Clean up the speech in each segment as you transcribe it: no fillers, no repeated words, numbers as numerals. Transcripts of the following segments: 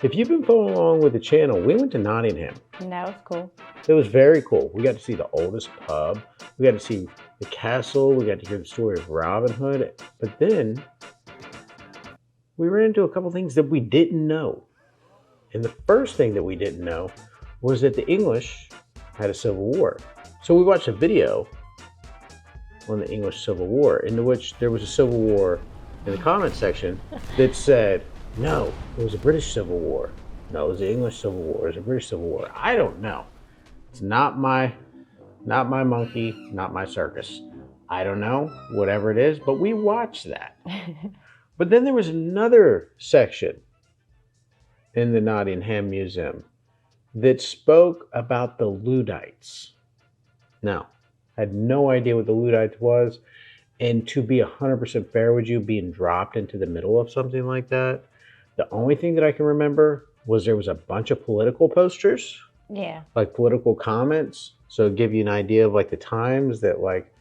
If you've been following along with the channel, we went to Nottingham. And that was cool. It was very cool. We got to see the oldest pub. We got to see the castle. We got to hear the story of Robin Hood. But then we ran into a couple things that we didn't know. And the first thing that we didn't know was that the English had a civil war. So we watched a video on the English Civil War, in which there was a civil war in the comment section that said, no, it was a British Civil War. No, it was the English Civil War. It was a British Civil War. I don't know. It's not my monkey, not my circus. I don't know, whatever it is, but we watched that. But then there was another section in the Nottingham Museum that spoke about the Luddites. Now, I had no idea what the Luddites was, and to be 100% fair with you, being dropped into the middle of something like that, the only thing that I can remember was there was a bunch of political posters. Yeah. Like political comments. So to give you an idea of like the times that like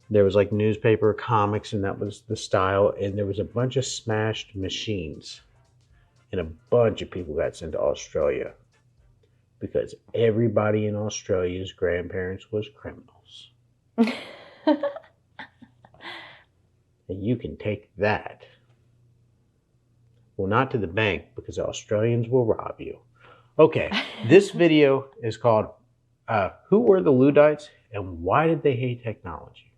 there was like newspaper, comics, and that was the style. And there was a bunch of smashed machines. And a bunch of people got sent to Australia because everybody in Australia's grandparents was criminals. And you can take that. Well, not to the bank, because the Australians will rob you. Okay, this video is called Who Were the Luddites and Why Did They Hate Technology?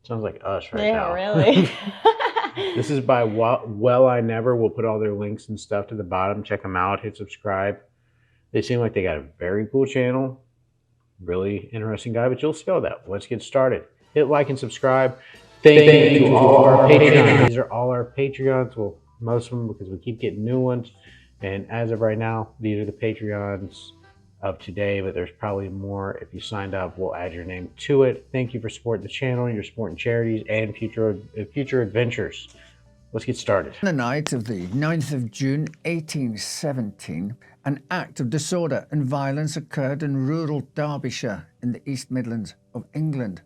Sounds like us right now. Yeah, really. This is by Well I Never. We'll put all their links and stuff to the bottom. Check them out. Hit subscribe. They seem like they got a very cool channel. Really interesting guy, but you'll see all that. Let's get started. Hit like and subscribe. Thank you to all our Patreons. These are all our Patreons. Well, most of them, because we keep getting new ones. And as of right now, these are the Patreons of today, but there's probably more. If you signed up, we'll add your name to it. Thank you for supporting the channel, your supporting charities, and future adventures. Let's get started. On the night of the 9th of June, 1817, an act of disorder and violence occurred in rural Derbyshire in the East Midlands of England.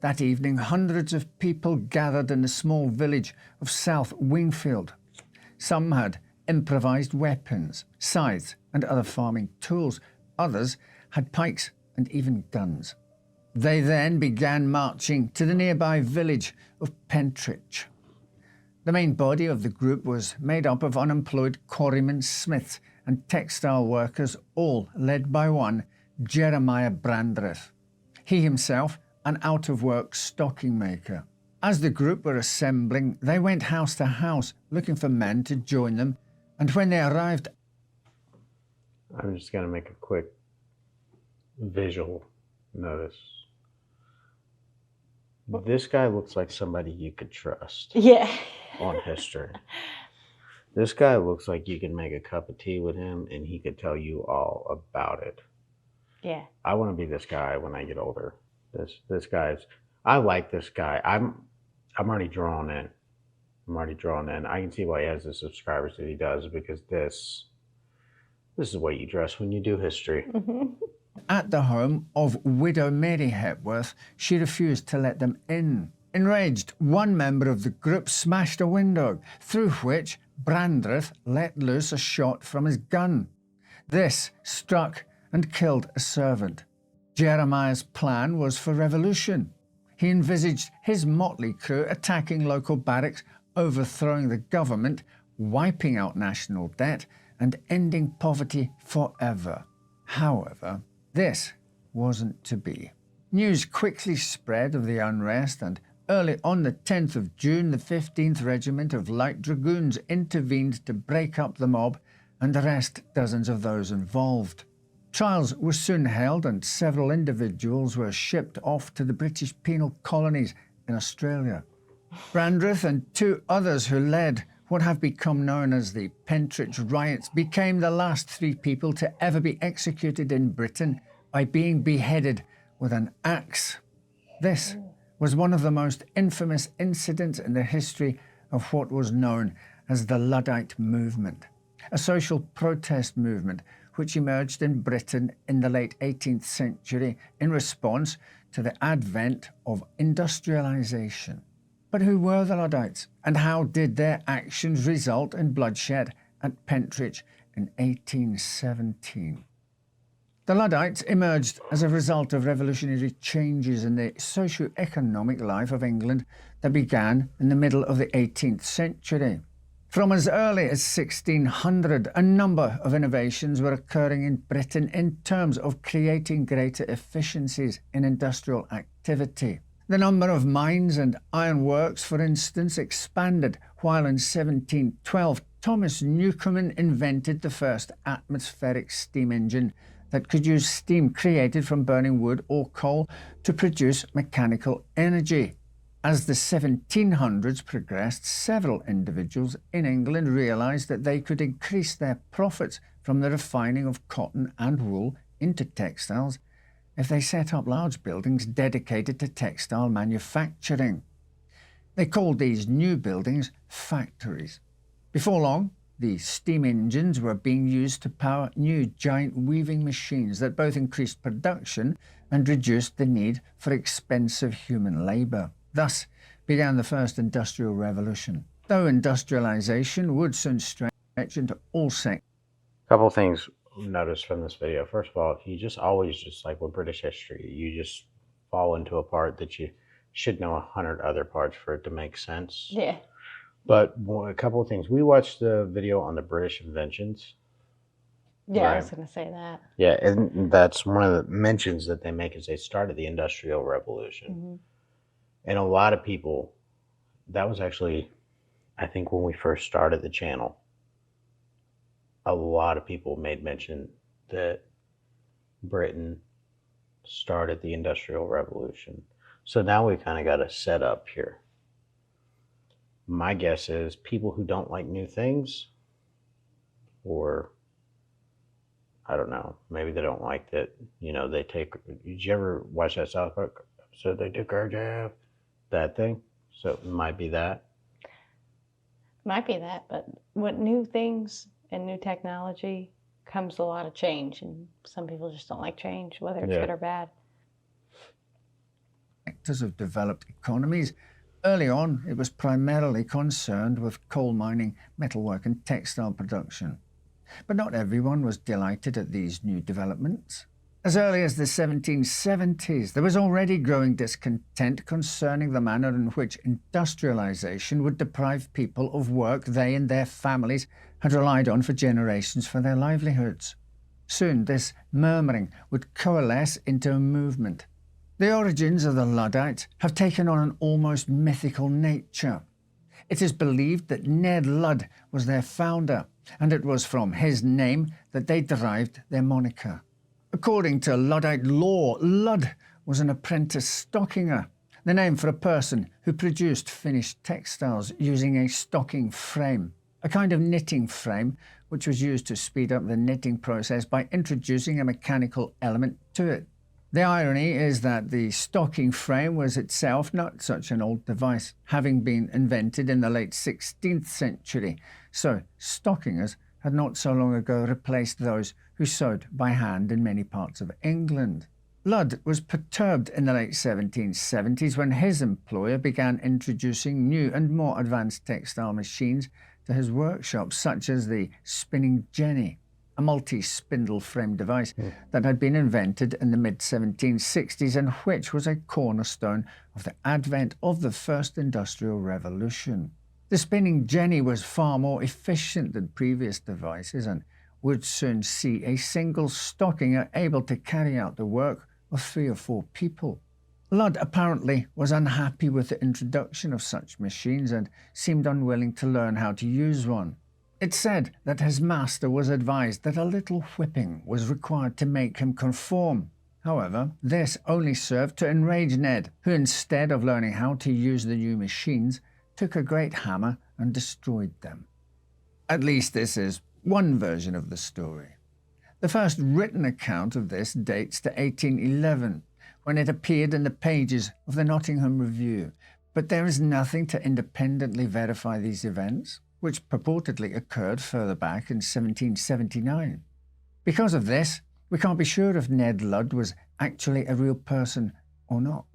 That evening, hundreds of people gathered in the small village of South Wingfield. Some had improvised weapons, scythes and other farming tools. Others had pikes and even guns. They then began marching to the nearby village of Pentrich. The main body of the group was made up of unemployed quarrymen, smiths and textile workers, all led by one, Jeremiah Brandreth. He himself an out-of-work stocking maker. As the group were assembling, they went house to house looking for men to join them, and when they arrived... I'm just going to make a quick visual notice. This guy looks like somebody you could trust. Yeah. On history. This guy looks like you can make a cup of tea with him and he could tell you all about it. Yeah. I want to be this guy when I get older. This guy's, I like this guy. I'm already drawn in. I can see why he has the subscribers that he does, because this is the way you dress when you do history. Mm-hmm. At the home of widow Mary Hepworth, she refused to let them in. Enraged, one member of the group smashed a window, through which Brandreth let loose a shot from his gun. This struck and killed a servant. Jeremiah's plan was for revolution. He envisaged his motley crew attacking local barracks, overthrowing the government, wiping out national debt, and ending poverty forever. However, this wasn't to be. News quickly spread of the unrest, and early on the 10th of June, the 15th Regiment of Light Dragoons intervened to break up the mob and arrest dozens of those involved. Trials were soon held and several individuals were shipped off to the British penal colonies in Australia. Brandreth and two others who led what have become known as the Pentrich riots became the last three people to ever be executed in Britain by being beheaded with an axe. This was one of the most infamous incidents in the history of what was known as the Luddite movement, a social protest movement which emerged in Britain in the late 18th century in response to the advent of industrialization. But who were the Luddites, and how did their actions result in bloodshed at Pentrich in 1817. The Luddites emerged as a result of revolutionary changes in the socio-economic life of England that began in the middle of the 18th century. From as early as 1600, a number of innovations were occurring in Britain in terms of creating greater efficiencies in industrial activity. The number of mines and ironworks, for instance, expanded, while in 1712 Thomas Newcomen invented the first atmospheric steam engine that could use steam created from burning wood or coal to produce mechanical energy. As the 1700s progressed, several individuals in England realised that they could increase their profits from the refining of cotton and wool into textiles if they set up large buildings dedicated to textile manufacturing. They called these new buildings factories. Before long, these steam engines were being used to power new giant weaving machines that both increased production and reduced the need for expensive human labour. Thus began the first industrial revolution, though industrialisation would soon stretch into all sectors. A couple things notice from this video. First of all, if you just always, just like with British history, you just fall into a part that you should know 100 other parts for it to make sense. Yeah. But a couple of things. We watched the video on the British inventions. Yeah, Right. I was going to say that. Yeah, and that's one of the mentions that they make is they started the Industrial Revolution. Mm-hmm. And a lot of people, that was actually, I think when we first started the channel, a lot of people made mention that Britain started the Industrial Revolution. So now we kind of got a setup here. My guess is people who don't like new things, or I don't know, maybe they don't like that, you know, they take, did you ever watch that South Park episode, they took our job, that thing? So it might be that. Might be that, but with new things and new technology comes a lot of change, and some people just don't like change, whether it's good or bad. Sectors of developed economies. Early on, it was primarily concerned with coal mining, metalwork and textile production. But not everyone was delighted at these new developments. As early as the 1770s, there was already growing discontent concerning the manner in which industrialization would deprive people of work they and their families had relied on for generations for their livelihoods. Soon, this murmuring would coalesce into a movement. The origins of the Luddites have taken on an almost mythical nature. It is believed that Ned Ludd was their founder, and it was from his name that they derived their moniker. According to Luddite law, Ludd was an apprentice stockinger, the name for a person who produced finished textiles using a stocking frame, a kind of knitting frame which was used to speed up the knitting process by introducing a mechanical element to it. The irony is that the stocking frame was itself not such an old device, having been invented in the late 16th century, so stockingers had not so long ago replaced those who sewed by hand in many parts of England. Ludd was perturbed in the late 1770s when his employer began introducing new and more advanced textile machines to his workshop, such as the spinning jenny, a multi-spindle frame device that had been invented in the mid-1760s and which was a cornerstone of the advent of the first industrial revolution. The spinning jenny was far more efficient than previous devices and would soon see a single stockinger able to carry out the work of 3 or 4 people. Ludd apparently was unhappy with the introduction of such machines and seemed unwilling to learn how to use one. It's said that his master was advised that a little whipping was required to make him conform. However, this only served to enrage Ned, who instead of learning how to use the new machines, took a great hammer and destroyed them. At least this is one version of the story. The first written account of this dates to 1811, when it appeared in the pages of the Nottingham Review, but there is nothing to independently verify these events, which purportedly occurred further back in 1779. Because of this, we can't be sure if Ned Ludd was actually a real person or not.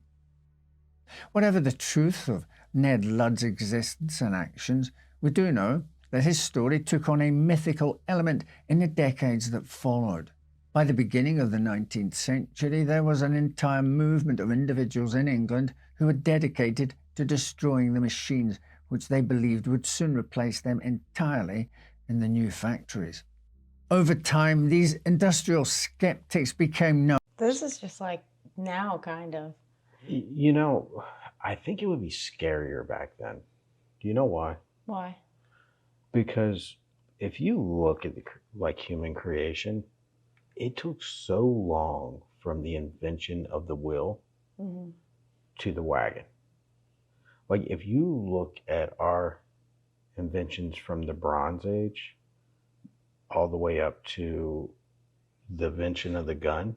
Whatever the truth of Ned Ludd's existence and actions, we do know that his story took on a mythical element in the decades that followed. By the beginning of the 19th century, there was an entire movement of individuals in England who were dedicated to destroying the machines which they believed would soon replace them entirely in the new factories. Over time, these industrial skeptics became known. This is just like now, kind of. You know, I think it would be scarier back then. Do you know why? Why? Because if you look at human creation, it took so long from the invention of the wheel to the wagon. Like if you look at our inventions from the Bronze Age all the way up to the invention of the gun,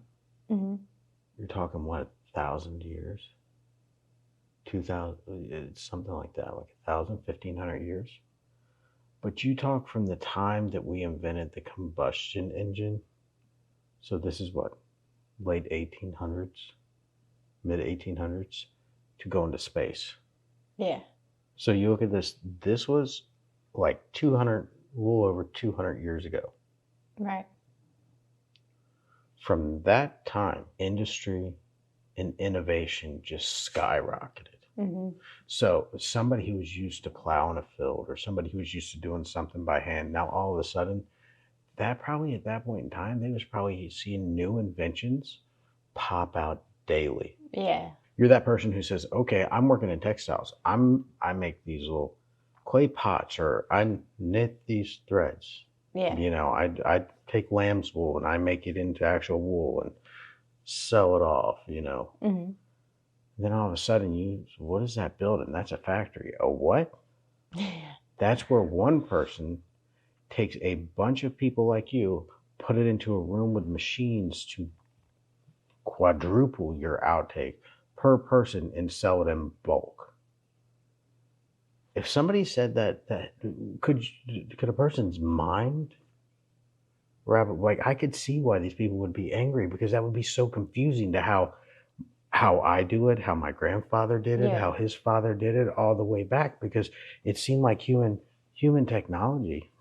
you're talking what, 1,000 years? 2,000, it's something like that, like 1,000, 1,500 years. But you talk from the time that we invented the combustion engine, so this is what, late 1800s, mid 1800s, to go into space. Yeah. So you look at this, this was like 200, a little over 200 years ago. Right. From that time, industry and innovation just skyrocketed. So somebody who was used to plowing a field or somebody who was used to doing something by hand, now all of a sudden, that probably at that point in time, they was probably seeing new inventions pop out daily. Yeah. You're that person who says, okay, I'm working in textiles. I make these little clay pots, or I knit these threads. Yeah. You know, I take lamb's wool and I make it into actual wool and sell it off, you know. Then all of a sudden, what is that building? That's a factory. A what? That's where one person takes a bunch of people like you, put it into a room with machines to quadruple your outtake per person and sell it in bulk. If somebody said that could a person's mind wrap it? Like, I could see why these people would be angry, because that would be so confusing to how I do it, how my grandfather did it, how his father did it, all the way back, because it seemed like human technology.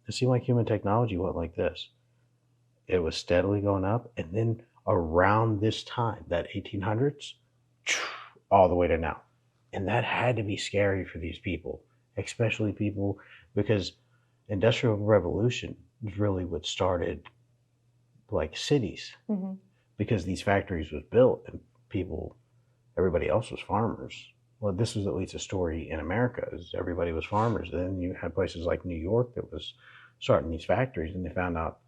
It seemed like human technology went like this. It was steadily going up, and then around this time, that 1800s, all the way to now. And that had to be scary for these people, especially people, because Industrial Revolution is really what started like cities, because these factories was built and everybody else was farmers. Well, this was at least a story in America, is everybody was farmers. Then you had places like New York that was starting these factories, and they found out,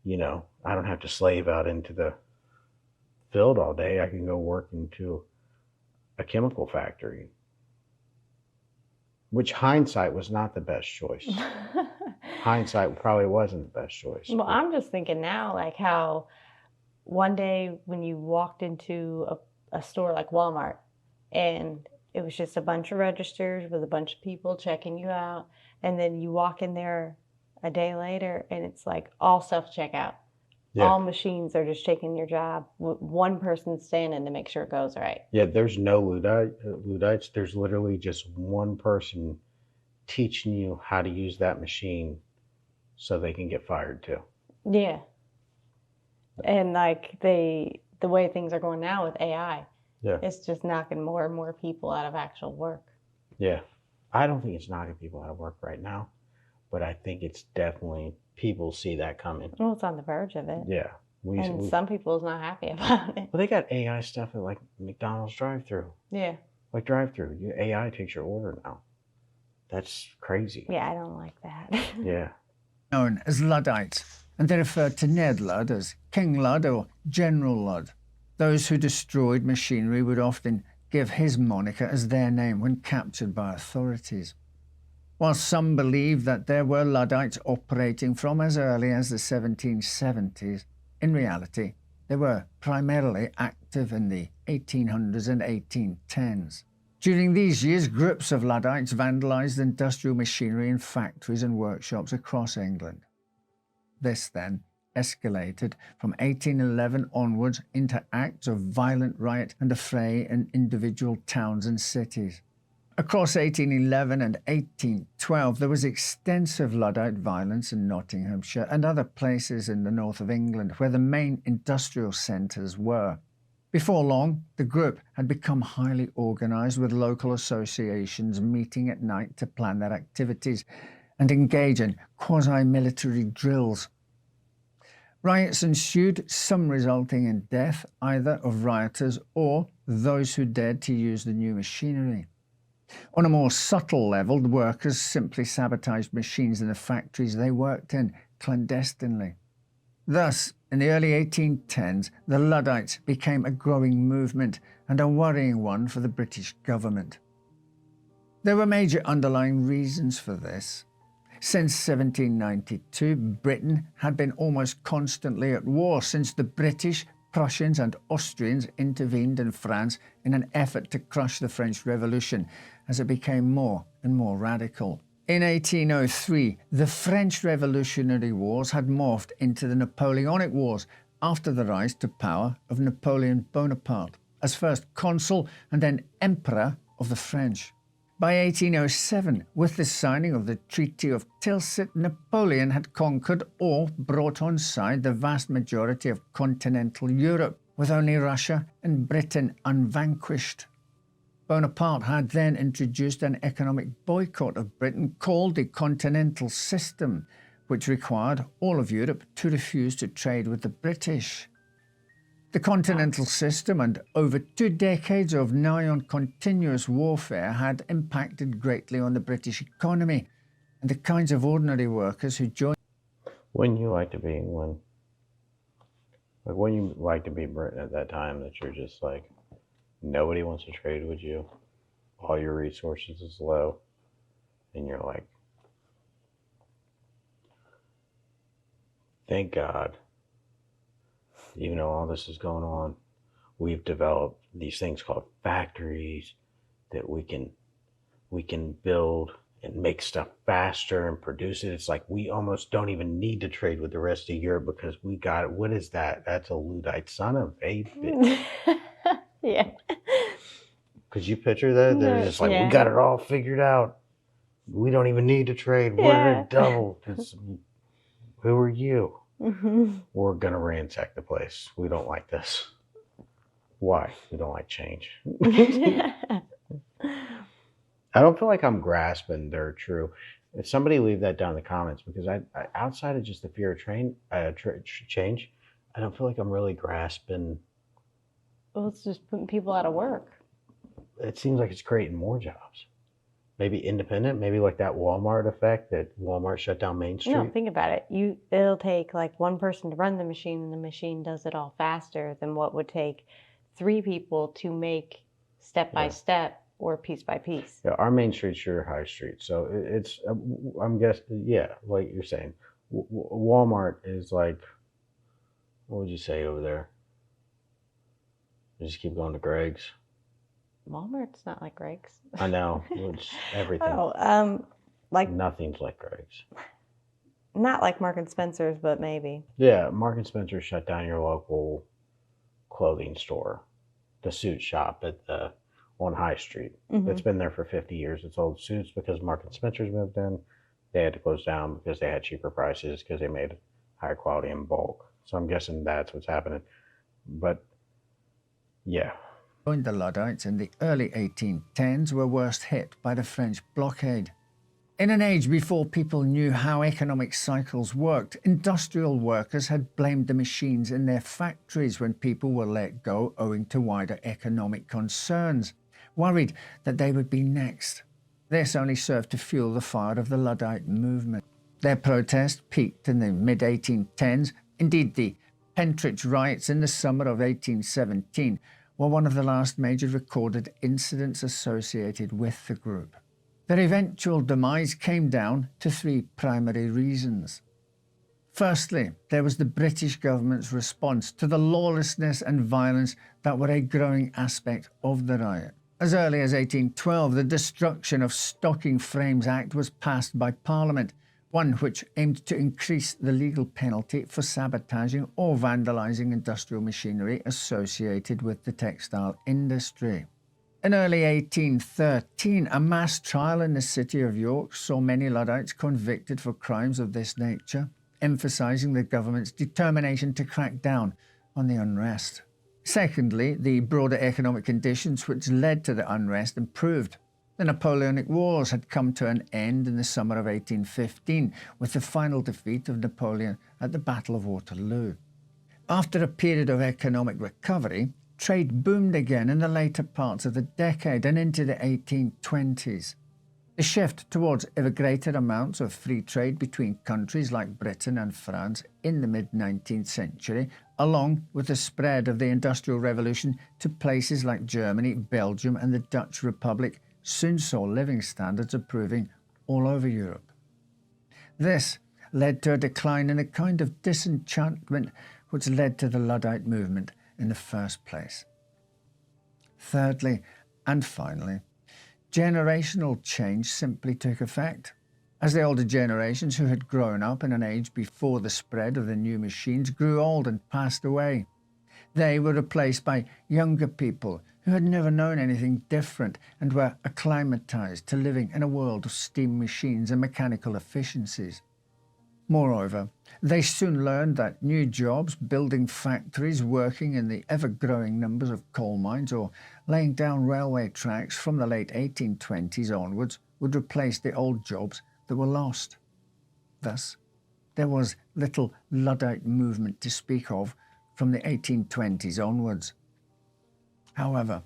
you know, I don't have to slave out into the field all day. I can go work into a chemical factory, which hindsight was not the best choice. Hindsight probably wasn't the best choice. Well, I'm just thinking now, like how one day when you walked into a store like Walmart, and it was just a bunch of registers with a bunch of people checking you out, and then you walk in there a day later and it's like all self-checkout. All machines are just taking your job. One person standing to make sure it goes right. Yeah, there's no Luddites. There's literally just one person teaching you how to use that machine so they can get fired too. Yeah. And like the way things are going now with AI, it's just knocking more and more people out of actual work. Yeah. I don't think it's knocking people out of work right now, but I think it's definitely, people see that coming. Well, it's on the verge of it. Yeah. Some people's not happy about it. Well, they got AI stuff at like McDonald's drive-thru. Yeah. Like drive-thru. AI takes your order now. That's crazy. Yeah, I don't like that. Yeah. Known as Luddites, and they referred to Ned Ludd as King Ludd or General Ludd. Those who destroyed machinery would often give his moniker as their name when captured by authorities. While some believe that there were Luddites operating from as early as the 1770s, in reality, they were primarily active in the 1800s and 1810s. During these years, groups of Luddites vandalised industrial machinery in factories and workshops across England. This then escalated from 1811 onwards into acts of violent riot and affray in individual towns and cities. Across 1811 and 1812, there was extensive Luddite violence in Nottinghamshire and other places in the north of England where the main industrial centres were. Before long, the group had become highly organised, with local associations meeting at night to plan their activities and engage in quasi-military drills. Riots ensued, some resulting in death either of rioters or those who dared to use the new machinery. On a more subtle level, the workers simply sabotaged machines in the factories they worked in clandestinely. Thus, in the early 1810s, the Luddites became a growing movement and a worrying one for the British government. There were major underlying reasons for this. Since 1792, Britain had been almost constantly at war since the British, Prussians and Austrians intervened in France in an effort to crush the French Revolution as it became more and more radical. In 1803, the French Revolutionary Wars had morphed into the Napoleonic Wars after the rise to power of Napoleon Bonaparte as first consul and then emperor of the French. By 1807, with the signing of the Treaty of Tilsit, Napoleon had conquered or brought on side the vast majority of continental Europe, with only Russia and Britain unvanquished. Bonaparte had then introduced an economic boycott of Britain called the Continental System, which required all of Europe to refuse to trade with the British. The Continental System and over 2 decades of nigh-on continuous warfare had impacted greatly on the British economy and the kinds of ordinary workers who joined. Wouldn't you like to be England? Like, wouldn't you like to be Britain at that time, that you're just like, nobody wants to trade with you, all your resources is low, and you're like, thank God, even though all this is going on, we've developed these things called factories that we can build and make stuff faster and produce it. It's like we almost don't even need to trade with the rest of Europe because we got it. What is that? That's a Luddite son of a bitch. Yeah. Could you picture that? They're just like, Yeah. we got it all figured out. We don't even need to trade. We're gonna double. Who are you? Mm-hmm. We're gonna ransack the place. We don't like this. Why? We don't like change. I don't feel like I'm grasping their true. If somebody leave that down in the comments, because I outside of just the fear of change, I don't feel like I'm really grasping. Well, it's just putting people out of work. It seems like it's creating more jobs. Maybe independent, maybe like that Walmart effect that Walmart shut down Main Street. No, think about it. It'll take like one person to run the machine, and the machine does it all faster than what would take 3 people to make step by step or piece by piece. Yeah, our Main Street's your high street, so it's. I'm guessing, yeah, like you're saying, Walmart is like. What would you say over there? You just keep going to Greg's. Walmart's not like Greg's. I know. It's everything. Like nothing's like Greg's. Not like Mark and Spencer's, but maybe. Yeah, Mark and Spencer shut down your local clothing store, the suit shop on High Street. Mm-hmm. It's been there for 50 years. It's old suits because Mark and Spencer's moved in. They had to close down because they had cheaper prices because they made higher quality in bulk. So I'm guessing that's what's happening. But yeah. The Luddites in the early 1810s were worst hit by the French blockade. In an age before people knew how economic cycles worked, industrial workers had blamed the machines in their factories when people were let go owing to wider economic concerns, worried that they would be next. This only served to fuel the fire of the Luddite movement. Their protest peaked in the mid-1810s. Indeed, the Pentrich riots in the summer of 1817 were one of the last major recorded incidents associated with the group. Their eventual demise came down to 3 primary reasons. Firstly, there was the British government's response to the lawlessness and violence that were a growing aspect of the riot. As early as 1812, the Destruction of Stocking Frames Act was passed by Parliament, one which aimed to increase the legal penalty for sabotaging or vandalising industrial machinery associated with the textile industry. In early 1813, a mass trial in the city of York saw many Luddites convicted for crimes of this nature, emphasizing the government's determination to crack down on the unrest. Secondly, the broader economic conditions which led to the unrest improved. The Napoleonic Wars had come to an end in the summer of 1815 with the final defeat of Napoleon at the Battle of Waterloo. After a period of economic recovery, trade boomed again in the later parts of the decade and into the 1820s. The shift towards ever greater amounts of free trade between countries like Britain and France in the mid-19th century, along with the spread of the Industrial Revolution to places like Germany, Belgium and the Dutch Republic, soon saw living standards improving all over Europe. This led to a decline in a kind of disenchantment which led to the Luddite movement in the first place. Thirdly, and finally, generational change simply took effect. As the older generations who had grown up in an age before the spread of the new machines grew old and passed away, they were replaced by younger people who had never known anything different and were acclimatized to living in a world of steam machines and mechanical efficiencies. Moreover, they soon learned that new jobs, building factories, working in the ever-growing numbers of coal mines or laying down railway tracks from the late 1820s onwards would replace the old jobs that were lost. Thus, there was little Luddite movement to speak of from the 1820s onwards. However,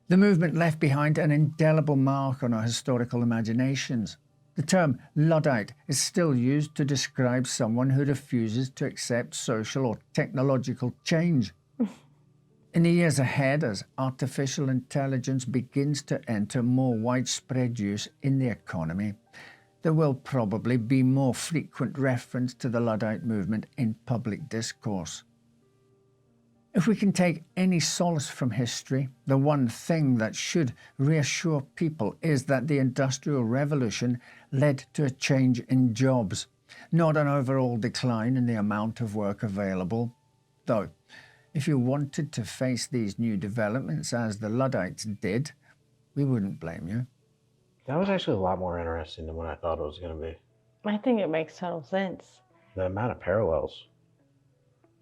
the movement left behind an indelible mark on our historical imaginations. The term Luddite is still used to describe someone who refuses to accept social or technological change. In the years ahead, as artificial intelligence begins to enter more widespread use in the economy, there will probably be more frequent reference to the Luddite movement in public discourse. If we can take any solace from history, the one thing that should reassure people is that the Industrial Revolution led to a change in jobs, not an overall decline in the amount of work available. Though, if you wanted to face these new developments as the Luddites did, we wouldn't blame you. That was actually a lot more interesting than what I thought it was going to be. I think it makes total sense. The amount of parallels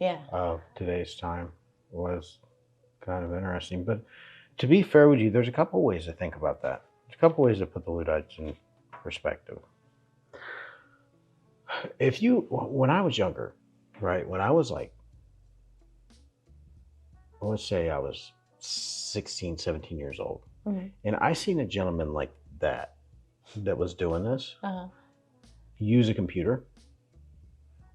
Yeah. of today's time was kind of interesting. But to be fair with you, there's a couple ways to think about that. There's a couple ways to put the Luddites in perspective. When I was younger, right, when I was like, let's say I was 16, 17 years old, and I seen a gentleman like that was doing this, use a computer,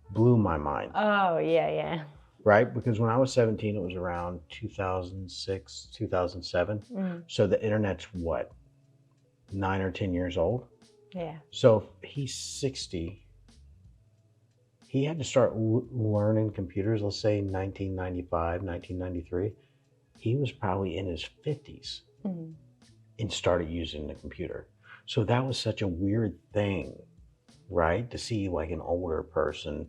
blew my mind. Oh, yeah. Right? Because when I was 17, it was around 2006, 2007. So the internet's what, 9 or 10 years old? Yeah. So if he's 60, he had to start learning computers, let's say 1995, 1993. He was probably in his 50s and started using the computer. So that was such a weird thing, right? To see like an older person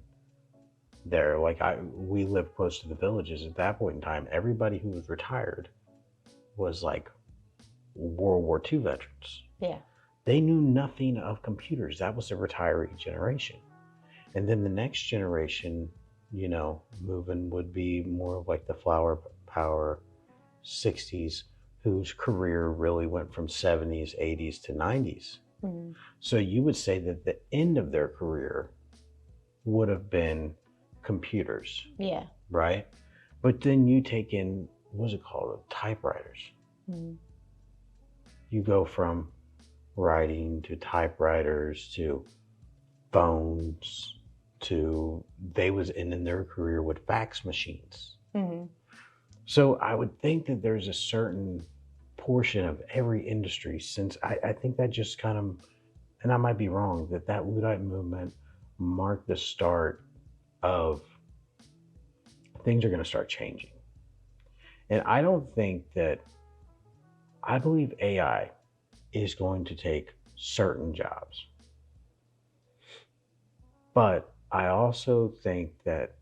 there. Like we lived close to the villages at that point in time. Everybody who was retired was like World War II veterans. Yeah. They knew nothing of computers. That was the retiree generation. And then the next generation, moving would be more of like the flower power 60s, whose career really went from 70s, 80s to 90s. So you would say that the end of their career would have been computers. Yeah. Right? But then you take in, what's it called? Typewriters. You go from writing to typewriters to phones to they was ending their career with fax machines. So I would think that there's a certain portion of every industry, since I think that just kind of, and I might be wrong, that Luddite movement marked the start of things are going to start changing. And I believe AI is going to take certain jobs. But I also think that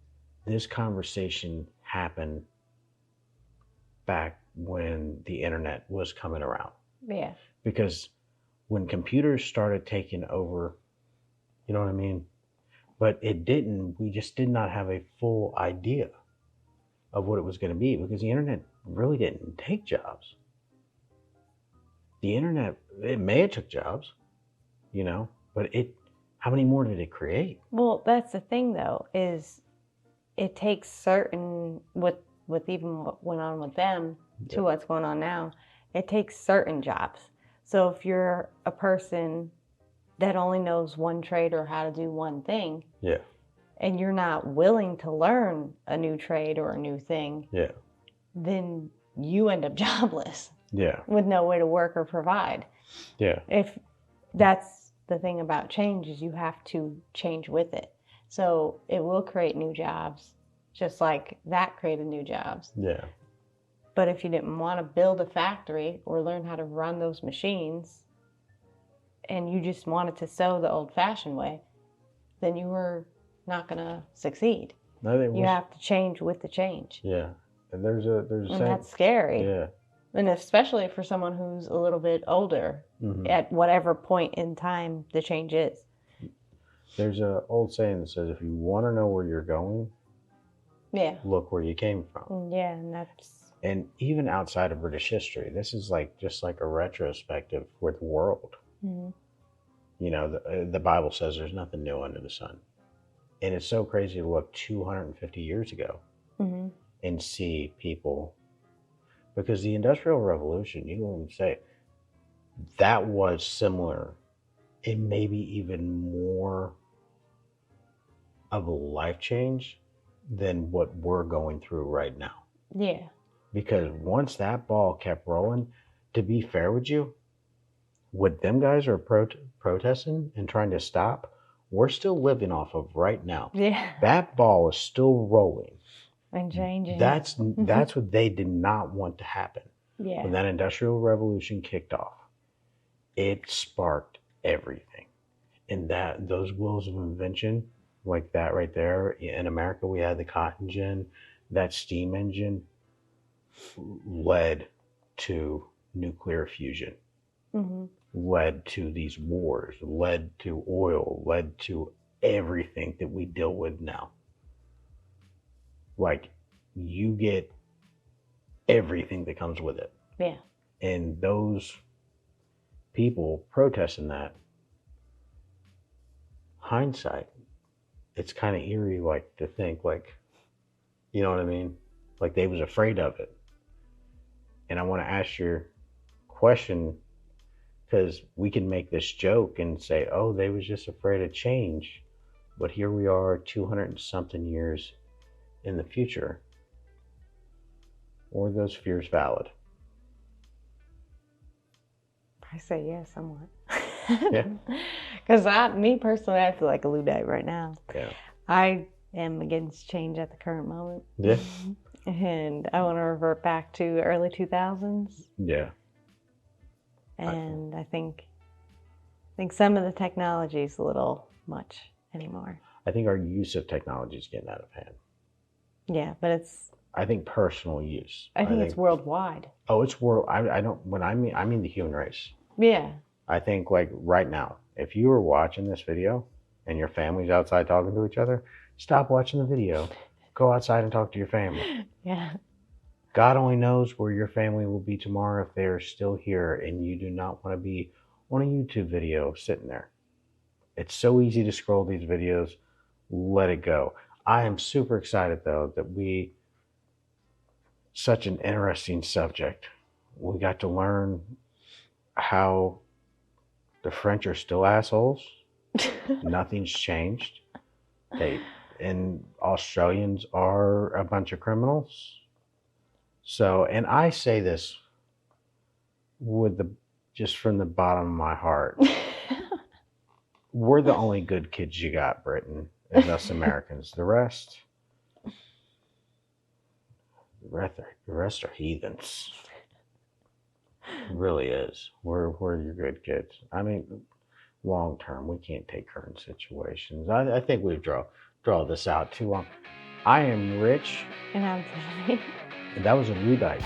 this conversation happened back when the internet was coming around. Yeah. Because when computers started taking over, you know what I mean? But we just did not have a full idea of what it was going to be, because the internet really didn't take jobs. The internet, it may have took jobs, but how many more did it create? Well, that's the thing though, is it takes certain, with even what went on with them to what's going on now, it takes certain jobs. So if you're a person that only knows one trade or how to do one thing, and you're not willing to learn a new trade or a new thing, then you end up jobless. With no way to work or provide. If that's the thing about change, is you have to change with it. So it will create new jobs, just like that created new jobs. But if you didn't want to build a factory or learn how to run those machines, and you just wanted to sew the old-fashioned way, then you were not going to succeed. You have to change with the change. And there's and that's scary. And especially for someone who's a little bit older, at whatever point in time the change is. There's an old saying that says, if you want to know where you're going, look where you came from. And even outside of British history, this is just like a retrospective for the world. The Bible says there's nothing new under the sun. And it's so crazy to look 250 years ago and see people. Because the Industrial Revolution, you can say, that was similar, and maybe even more of a life change than what we're going through right now. Because once that ball kept rolling, to be fair with you, what them guys are protesting and trying to stop, we're still living off of right now. That ball is still rolling. And changing. That's what they did not want to happen. When that Industrial Revolution kicked off, it sparked everything. And those wheels of invention, like that right there, in America we had the cotton gin, that steam engine led to nuclear fusion, led to these wars, led to oil, led to everything that we deal with now. You get everything that comes with it. And those people protesting that, hindsight, it's kind of eerie, to think, you know what I mean? They was afraid of it. And I want to ask your question, because we can make this joke and say, oh, they was just afraid of change. But here we are 200 and something years in the future. Or are those fears valid? I say yes, somewhat. Because me personally, I feel like a Luddite right now. I am against change at the current moment. And I want to revert back to early 2000s. And I think some of the technology is a little much anymore. I think our use of technology is getting out of hand. But it's... I think personal use. I think it's worldwide. Oh, it's world. I don't. When I mean the human race. I think right now, if you were watching this video and your family's outside talking to each other, stop watching the video. Go outside and talk to your family. God only knows where your family will be tomorrow if they're still here, and you do not want to be on a YouTube video sitting there. It's so easy to scroll these videos. Let it go. I am super excited though that such an interesting subject. We got to learn how the French are still assholes. Nothing's changed. And Australians are a bunch of criminals. So, and I say this just from the bottom of my heart. We're the only good kids you got, Britain, and us Americans. The rest are heathens. It really is. We're your good kids. I mean, long term, we can't take current situations. I think we've draw this out too long. I am Rich. And I'm Tiffany. And that was a Luddites.